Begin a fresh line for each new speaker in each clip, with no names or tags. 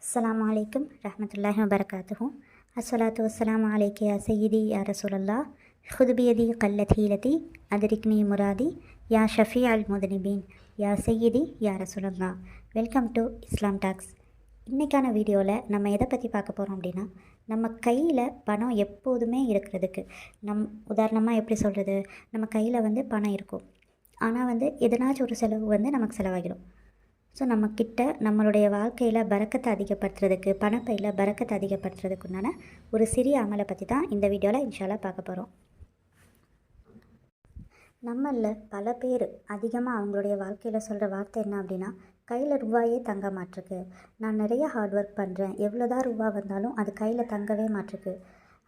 அஸ்ஸலாமு அலைக்கும் ரஹ்மத்துல்லாஹி வபரகாத்துஹு. அஸ்ஸலாத்து வஸ்ஸலாமு அலைக்க யா சய்யிதி யா ரசூலல்லாஹ் ஹுது பியதி கல்லத் ஹீலதி அதிரிக்னி முராதி யா ஷஃபி அல் முதனிபீன் யா சய்யிதி யா ரசூலல்லாஹ். Welcome to Islam talks. இன்றைக்கான வீடியோவில் நம்ம எதை பற்றி பார்க்க போகிறோம் அப்படின்னா, நம்ம கையில் பணம் எப்போதுமே இருக்கிறதுக்கு உதாரணமாக எப்படி சொல்கிறது, நம்ம கையில் பணம் இருக்கும், ஆனால் எதனாச்சும் ஒரு செலவு நமக்கு செலவாகிடும். ஸோ நம்மக்கிட்ட நம்மளுடைய வாழ்க்கையில் பரக்கத்தை அதிகப்படுத்துறதுக்கு, பணப்பையில் பரக்கத்தை அதிகப்படுத்துறதுக்குண்டான ஒரு சிறிய அமலை பற்றி தான் இந்த வீடியோவில் இன்ஷால்லாஹ் பார்க்க போகிறோம். நம்மளில் பல பேர் அதிகமாக அவங்களுடைய வாழ்க்கையில் சொல்கிற வார்த்தை என்ன அப்படின்னா, கையில் ரூபாயே தங்க மாட்டிருக்கு, நான் நிறைய ஹார்ட் ஒர்க் பண்ணுறேன், எவ்வளோதான் ரூபா வந்தாலும் அது கையில் தங்கவே மாட்டிருக்கு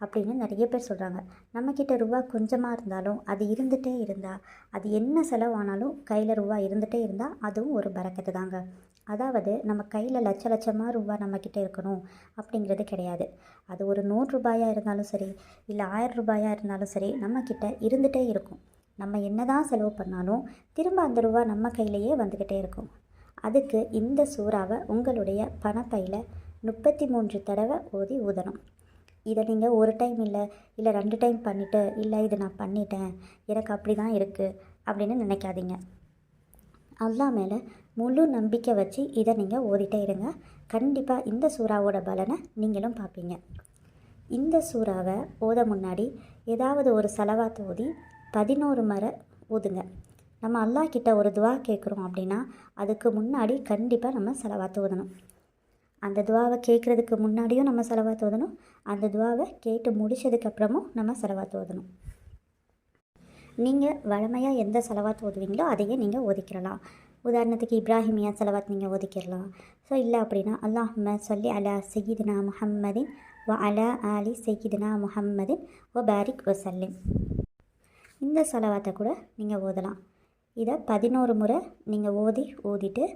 அப்படின்னு நிறைய பேர் சொல்கிறாங்க. நம்மக்கிட்ட ரூபா கொஞ்சமாக இருந்தாலும் அது இருந்துகிட்டே இருந்தால், அது என்ன செலவானாலும் கையில் ரூபா இருந்துகிட்டே இருந்தால் அதுவும் ஒரு பரக்கத்து தாங்க. அதாவது நம்ம கையில் லட்சமாக ரூபா நம்மக்கிட்ட இருக்கணும் அப்படிங்கிறது கிடையாது. அது ஒரு 100 ரூபாயாக இருந்தாலும் சரி, இல்லை 1000 ரூபாயாக இருந்தாலும் சரி, நம்மக்கிட்ட இருந்துகிட்டே இருக்கும். நம்ம என்ன தான் செலவு பண்ணாலும் திரும்ப அந்த ரூபா நம்ம கையிலையே வந்துக்கிட்டே இருக்கும். அதுக்கு இந்த சூறாவை உங்களுடைய பணப்பையில் 33 தடவை ஓதி ஊதணும். இதை நீங்கள் ஒரு டைம் இல்லை 2 டைம் பண்ணிவிட்டு, இல்லை இது நான் பண்ணிட்டேன், எனக்கு அப்படி தான் இருக்குது அப்படின்னு நினைக்காதீங்க. அல்லாஹ் மேலே முழு நம்பிக்கை வச்சு இதை நீங்கள் ஓதிட்டே இருங்க. கண்டிப்பாக இந்த சூறாவோட பலனை நீங்களும் பார்ப்பீங்க. இந்த சூறாவை ஓத முன்னாடி ஏதாவது ஒரு சலவாத் ஓதி 11 முறை ஊதுங்க. நம்ம அல்லாஹ் கிட்ட ஒரு துவா கேட்குறோம் அப்படின்னா அதுக்கு முன்னாடி கண்டிப்பாக நம்ம சலவாத் ஓதணும். அந்த துவாவை கேட்குறதுக்கு முன்னாடியும் நம்ம சலவாத் ஓதணும், அந்த துவாவை கேட்டு முடித்ததுக்கப்புறமும் நம்ம சலவாத் ஓதணும். நீங்கள் வழமையாக எந்த சலவாத் ஓதுவீங்களோ அதையே நீங்கள் ஓதிக்கிறலாம். உதாரணத்துக்கு இப்ராஹிமியா சலவாத் நீங்கள் ஓதிக்கிறலாம். ஸோ இல்லை அப்படின்னா அல்லாஹும்ம ஸல்லி அலா சய்யிதினா முஹம்மதின் வ அலா ஆலி சய்யிதினா முஹம்மதின் வ பாரிக் வசல்லிம், இந்த சலவாத்தை கூட நீங்கள் ஓதலாம். இதை 11 முறை நீங்கள் ஓதிட்டு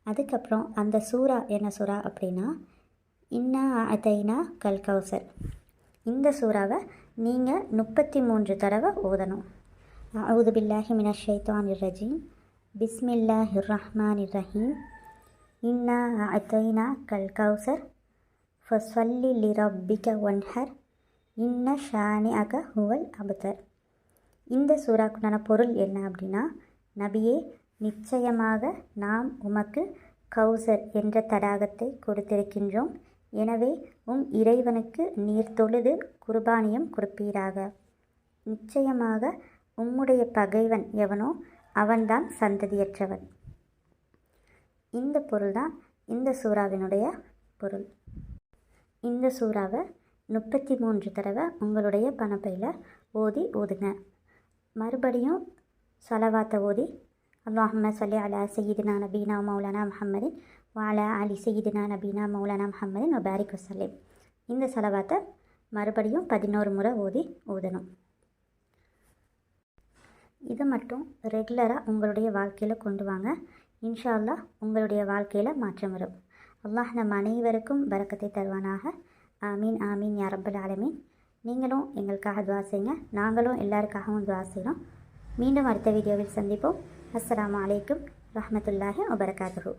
அதுக்கப்புறம் அந்த சூறா என்ன சூறா அப்படின்னா, இன்னா அதைனா கல் கௌசர், இந்த சூறாவை நீங்கள் 33 தடவை ஓதணும். அஊது பில்லாஹி மினஷ் ஷைத்தானிர் ரஜீம், பிஸ்மில்லாஹிர் ரஹ்மானிர் ரஹீம், இன்னா அதைனா கல் கௌசர் ஃபஸ்ஸல்லி லிரப்பிக வன்ஹர், இன்ன ஷானிஅக ஹுவல் அப்தர். இந்த சூறாக்குண்டான பொருள் என்ன அப்படின்னா, நபியே, நிச்சயமாக நாம் உமக்கு கௌசர் என்ற தடாகத்தை கொடுத்திருக்கின்றோம். எனவே இறைவனுக்கு நீர் தொழுது குர்பானியம் கொடுப்பீராக. நிச்சயமாக உம்முடைய பகைவன் எவனோ அவன்தான் சந்ததியற்றவன். இந்த பொருள் தான் இந்த சூறாவினுடைய பொருள். இந்த சூறாவை 33 தடவை உங்களுடைய பணப்பையில் ஊதுங்க. மறுபடியும் சலவாத்தை ஓதி அல்லாஹும்ம ஸல்லி அலா சய்யிதினா நபீனா மௌலானா முஹம்மதின் வ அலா ஆலி சய்யிதினா நபீனா மௌலானா முஹம்மதின் வ பாரிக் வசல்லிம், இந்த சலவாத்தை மறுபடியும் 11 முறை ஊதணும். இதை மட்டும் ரெகுலராக உங்களுடைய வாழ்க்கையில் கொண்டு வாங்க. இன்ஷா அல்லாஹ் உங்களுடைய வாழ்க்கையில் மாற்றம் வரும். அல்லாஹ் நம் அனைவருக்கும் பரக்கத்தை தருவானாக. ஆமீன் ஆமீன் யா ரப்பல் ஆலமீன். நீங்களும் எங்களுக்காக துவா செய்யுங்க, நாங்களும் எல்லாருக்காகவும் துவா செய்கிறோம். மீண்டும் அடுத்த வீடியோவில் சந்திப்போம். அஸ்ஸலாமு அலைக்கும் ரஹ்மத்துல்லாஹி வபரகாத்துஹு.